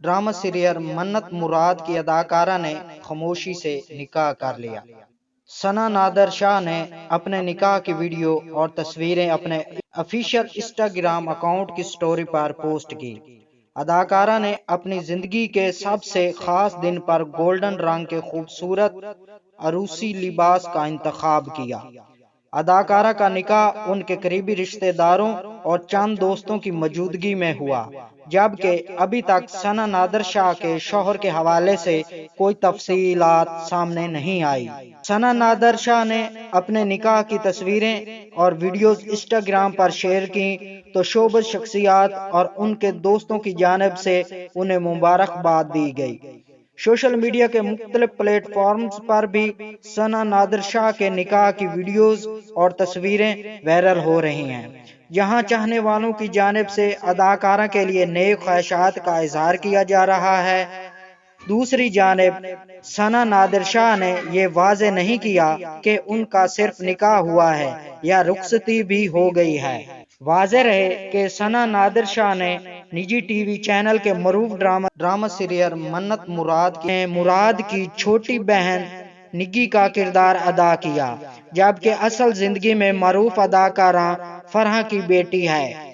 Drama serial मन्नत मुराद की अदाकारा ने खामोशी से निकाह कर लिया। सना नादर शाह ने अपने निकाह की वीडियो और तस्वीरें अपने ऑफिशियल इंस्टाग्राम अकाउंट की स्टोरी पर पोस्ट की। अदाकारा ने अपनी जिंदगी के सबसे खास दिन पर गोल्डन रंग के खूबसूरत अरूसी लिबास का इंतखाब किया। अदाकारा का निकाह उनके करीबी रिश्तेदारों और चंद दोस्तों की मौजूदगी में हुआ, जबकि अभी तक सना नादर शाह के शौहर के हवाले से कोई तफसीलात सामने नहीं आई। सना नादर शाह ने अपने निकाह की तस्वीरें और वीडियोस इंस्टाग्राम पर शेयर की तो शोबज शख्सियात और उनके दोस्तों की जानिब से उन्हें मुबारकबाद दी गई। सोशल मीडिया के मुख्तलिफ प्लेटफॉर्म्स पर भी सना नादर शाह के निकाह की वीडियोस और तस्वीरें वायरल हो रही हैं, जहां चाहने वालों की जानिब से अदाकारा के लिए नेक ख्वाहिशात का इजहार किया जा रहा है। दूसरी जानिब सना नादिर शाह ने यह वाजे नहीं किया कि उनका सिर्फ निकाह हुआ है या रुखसती भी हो गई है। वाजे रहे कि सना नादिर शाह ने निजी टीवी चैनल के मरूफ ड्रामा सीरियल मन्नत मुराद की छोटी बहन निग्गी का किरदार अदा किया, जबकि असल जिंदगी में मरूफ अदाकारा फरहा की बेटी है।